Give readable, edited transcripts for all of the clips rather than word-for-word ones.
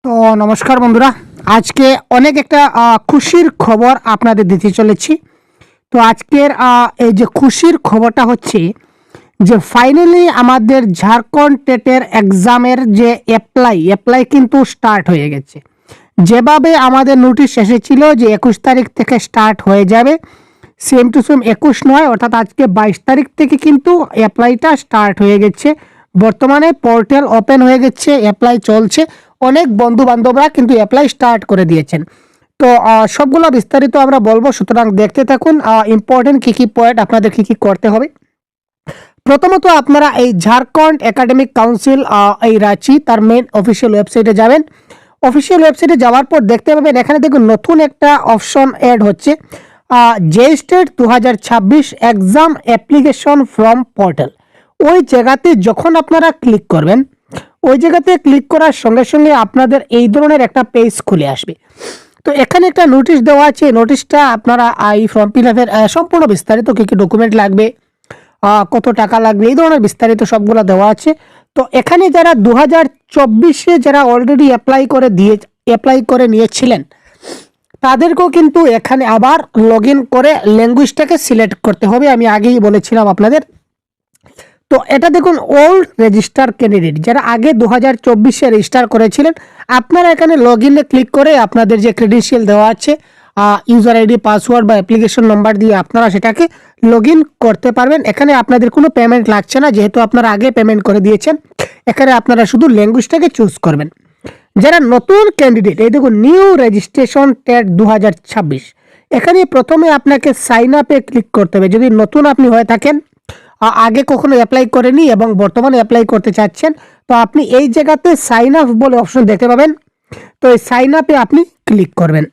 তো নমস্কার বন্ধুরা, আজকে অনেক একটা খুশির খবর আপনাদের দিতে চলেছি। তো আজকের এই যে খুশির খবরটা হচ্ছে যে ফাইনালি আমাদের ঝাড়খণ্ড টেটের এক্সামের যে অ্যাপ্লাই কিন্তু স্টার্ট হয়ে গেছে। যেভাবে আমাদের নোটিশ এসেছিল যে 21 তারিখ থেকে স্টার্ট হয়ে যাবে, সেম টু সেম 21 নয়, অর্থাৎ আজকে 22 তারিখ থেকে কিন্তু অ্যাপ্লাইটা স্টার্ট হয়ে গেছে। বর্তমানে পোর্টাল ওপেন হয়ে গেছে, অ্যাপ্লাই চলছে। অনেক বন্ধু বান্ধবরা কিন্তু অ্যাপ্লাই স্টার্ট করে দিয়েছেন। তো সবগুলো বিস্তারিত আমরা বলবো, সুতরাং দেখতে থাকুন। ইম্পর্টেন্ট কী কী পয়েন্ট আপনাদের কী কী করতে হবে। প্রথমত আপনারা এই ঝাড়খণ্ড একাডেমিক কাউন্সিল এই রাঁচি তার মেন অফিসিয়াল ওয়েবসাইটে যাবেন। অফিসিয়াল ওয়েবসাইটে যাওয়ার পর দেখতে পাবেন এখানে দেখুন নতুন একটা অপশন অ্যাড হচ্ছে, J state 2026 exam application form portal. ওই জায়গাতে যখন আপনারা ক্লিক করবেন, ওই জায়গাতে ক্লিক করার সঙ্গে সঙ্গে আপনাদের এই ধরনের একটা পেজ খুলে আসবে। তো এখানে একটা নোটিশ দেওয়া আছে, নোটিশটা আপনারা এই ফর্ম ফিল আপের সম্পূর্ণ বিস্তারিত কী কী ডকুমেন্ট লাগবে, কত টাকা লাগবে, এই ধরনের বিস্তারিত সবগুলো দেওয়া আছে। তো এখানে যারা 2024-এ যারা অলরেডি অ্যাপ্লাই করে নিয়েছিলেন, তাদেরকেও কিন্তু এখানে আবার লগ ইন করে ল্যাঙ্গুয়েজটাকে সিলেক্ট করতে হবে। আমি আগেই বলেছিলাম আপনাদের। তো এটা দেখুন ওল্ড রেজিস্টার ক্যান্ডিডেট, যারা আগে 2024-এ রেজিস্টার করেছিলেন, আপনারা এখানে লগ ইনে ক্লিক করে আপনাদের যে ক্রেডেনশিয়াল দেওয়া আছে, ইউজার আইডি, পাসওয়ার্ড বা অ্যাপ্লিকেশন নাম্বার দিয়ে আপনারা সেটাকে লগ ইন করতে পারবেন। এখানে আপনাদের কোনো পেমেন্ট লাগছে না, যেহেতু আপনারা আগে পেমেন্ট করে দিয়েছেন। এখানে আপনারা শুধু ল্যাঙ্গুয়েজটাকে চুজ করবেন। যারা নতুন ক্যান্ডিডেট, এই দেখুন নিউ রেজিস্ট্রেশন টেট 2026, এখানে প্রথমে আপনাকে সাইন আপে ক্লিক করতে হবে। যদি নতুন আপনি হয়ে থাকেন, আগে কখনো অ্যাপ্লাই করেনি এবং বর্তমানে অ্যাপ্লাই করতে চাচ্ছেন, তো আপনি এই জায়গাতে সাইন আপ বলে অপশন দেখতে পাবেন। তো এই সাইন আপে আপনি ক্লিক করবেন।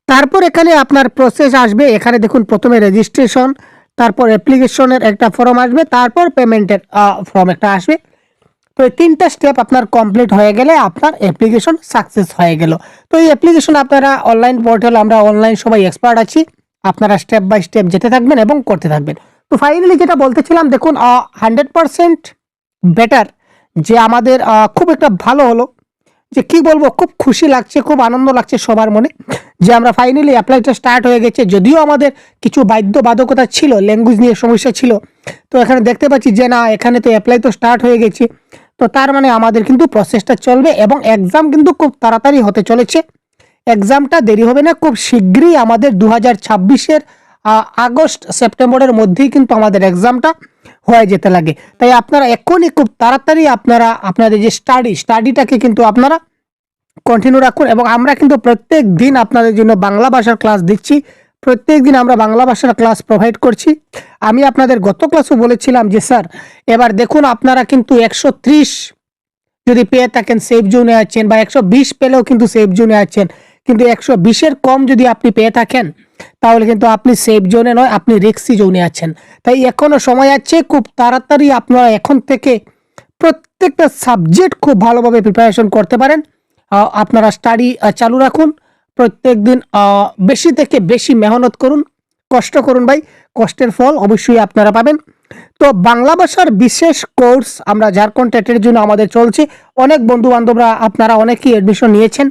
তারপর এখানে আপনার প্রসেস আসবে। এখানে দেখুন প্রথমে রেজিস্ট্রেশন, তারপর অ্যাপ্লিকেশনের একটা ফর্ম আসবে, তারপর পেমেন্টের ফর্ম একটা আসবে। তো এই তিনটা স্টেপ আপনার কমপ্লিট হয়ে গেলে আপনার অ্যাপ্লিকেশন সাকসেস হয়ে গেল। তো এই অ্যাপ্লিকেশন আপনারা অনলাইন পোর্টাল, আমরা অনলাইন সবাই এক্সপার্ট আছি, আপনারা স্টেপ বাই স্টেপ যেতে থাকবেন এবং করতে থাকবেন। তো ফাইনালি যেটা বলতেছিলাম, দেখুন 100% বেটার, যে আমাদের খুব একটা ভালো হলো, যে কি বলবো, খুব খুশি লাগছে, খুব আনন্দ লাগছে সবার মনে, যে আমরা ফাইনালি অ্যাপ্লাইটা স্টার্ট হয়ে গেছে। যদিও আমাদের কিছু বাধ্যবাধকতা ছিল, ল্যাঙ্গুয়েজ নিয়ে সমস্যা ছিল, তো এখানে দেখতে পাচ্ছি যে না, এখানে তো অ্যাপ্লাই তো স্টার্ট হয়ে গেছে। তো তার মানে আমাদের কিন্তু প্রসেসটা চলবে এবং এক্সাম কিন্তু খুব তাড়াতাড়ি হতে চলেছে। এক্সামটা দেরি হবে না, খুব শীঘ্রই আমাদের 2026-এর আগস্ট সেপ্টেম্বরের মধ্যেই কিন্তু আমাদের এক্সামটা হয়ে যেতে লাগে। তাই আপনারা এখনই খুব তাড়াতাড়ি আপনারা আপনাদের যে স্টাডিটাকে কিন্তু আপনারা কন্টিনিউ রাখুন। এবং আমরা কিন্তু প্রত্যেক দিন আপনাদের জন্য বাংলা ভাষার ক্লাস দিচ্ছি, প্রত্যেক দিন আমরা বাংলা ভাষার ক্লাস প্রোভাইড করছি। আমি আপনাদের গত ক্লাসও বলেছিলাম যে স্যার, এবার দেখুন আপনারা কিন্তু 130 যদি পেয়ে থাকেন সেফ জোনে আছেন, বা 120 পেলেও কিন্তু সেফ জোনে আছেন, কিন্তু 120-এর কম যদি আপনি পেয়ে থাকেন, তাহলে কিন্তু আপনি সেফ জোনে নয়, আপনি রিস্কি জোনে আছেন। তাই এখনো সময় আছে, খুব তাড়াতাড়ি আপনারা এখন থেকে প্রত্যেকটা সাবজেক্ট খুব ভালোভাবে প্রিপারেশন করতে পারেন। আপনারা স্টাডি চালু রাখুন, প্রত্যেক দিন বেশি থেকে বেশি মেহনত করুন, কষ্ট করুন ভাই, কষ্টের ফল অবশ্যই আপনারা পাবেন। তো বাংলা ভাষার বিশেষ কোর্স আমরা ঝাড়খণ্ড টেটের জন্য আমাদের চলছে। অনেক বন্ধু বান্ধবরা আপনারা অনেকেই অ্যাডমিশন নিয়েছেন।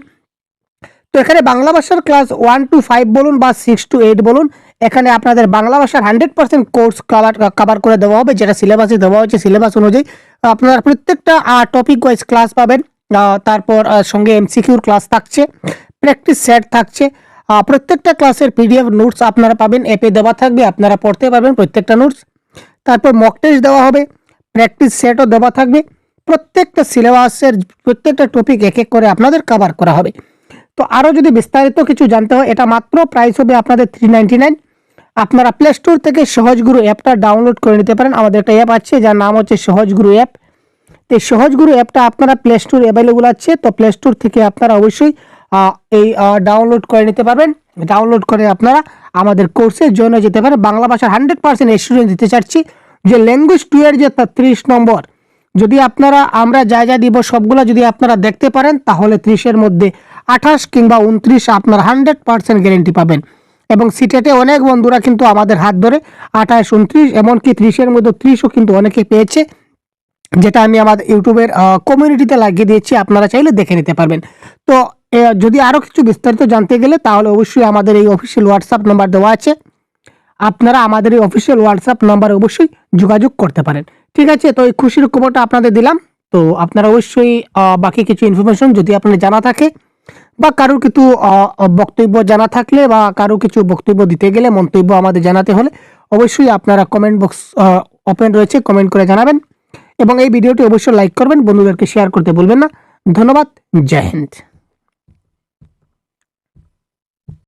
তো এখানে বাংলা ভাষার ক্লাস 1 to 5 বলুন বা 6 to 8 বলুন, এখানে আপনাদের বাংলা ভাষার 100% কোর্স কভার করে দেওয়া হবে, যেটা সিলেবাসে দেওয়া হয়েছে। সিলেবাস অনুযায়ী আপনারা প্রত্যেকটা টপিক ওয়াইজ ক্লাস পাবেন। তারপর সঙ্গে এমসিকিউর ক্লাস থাকছে, প্র্যাকটিস সেট থাকছে। প্রত্যেকটা ক্লাসের পিডিএফ নোটস আপনারা পাবেন, অ্যাপে দেওয়া থাকবে, আপনারা পড়তে পারবেন প্রত্যেকটা নোটস। তারপর মক টেস্ট দেওয়া হবে, প্র্যাকটিস সেটও দেওয়া থাকবে। প্রত্যেকটা সিলেবাসের প্রত্যেকটা টপিক এক এক করে আপনাদের কভার করা হবে। তো আরও যদি বিস্তারিত কিছু জানতে হয়, এটা মাত্র প্রাইস হবে আপনাদের 399। আপনারা প্লে স্টোর থেকে সহজগুরু অ্যাপটা ডাউনলোড করে নিতে পারেন। আমাদের একটা অ্যাপ আছে যার নাম হচ্ছে সহজগুরু অ্যাপ। তো এই সহজগুরু অ্যাপটা আপনারা প্লে স্টোর অ্যাভেলেবল আছে, তো প্লে স্টোর থেকে আপনারা অবশ্যই এই ডাউনলোড করে নিতে পারবেন। ডাউনলোড করে আপনারা আমাদের কোর্সে জয়েন হয়ে যেতে পারেন। বাংলা ভাষার 100% এসিউরেন্স দিতে চাচ্ছি যে ল্যাঙ্গুয়েজ 2 এর যে 30 নম্বর, যদি আপনারা আমরা যা দিব সবগুলো যদি আপনারা দেখতে পারেন, তাহলে 30-এর মধ্যে 28 কিংবা 29 আপনারা 100% গ্যারেন্টি পাবেন। এবং সিটেটে অনেক বন্ধুরা কিন্তু আমাদের হাত ধরে 28, 29, এমনকি 30-এর মধ্যে 30ও কিন্তু অনেকে পেয়েছে। যেটা আমি আমাদের ইউটিউবের কমিউনিটিতে লাগিয়ে দিয়েছি, আপনারা চাইলে দেখে নিতে পারবেন। তো যদি আরও কিছু বিস্তারিত জানতে গেলে তাহলে অবশ্যই আমাদের এই অফিসিয়াল হোয়াটসঅ্যাপ নাম্বার দেওয়া আছে, আপনারা আমাদের এই অফিসিয়াল হোয়াটসঅ্যাপ নাম্বারে অবশ্যই যোগাযোগ করতে পারেন। ঠিক আছে, তো এই খুশির খবরটা আপনাদের দিলাম। তো আপনারা অবশ্যই বাকি কিছু ইনফরমেশন যদি আপনার জানা থাকে বা কারোর কিছু বক্তব্য জানা থাকলে বা কারো কিছু বক্তব্য দিতে গেলে মন্তব্য আমাদের জানাতে হলে অবশ্যই আপনারা কমেন্ট বক্স ওপেন রয়েছে, কমেন্ট করে জানাবেন এবং এই ভিডিওটি অবশ্যই লাইক করবেন, বন্ধুদেরকে শেয়ার করতে ভুলবেন না। ধন্যবাদ, জয় হিন্দ।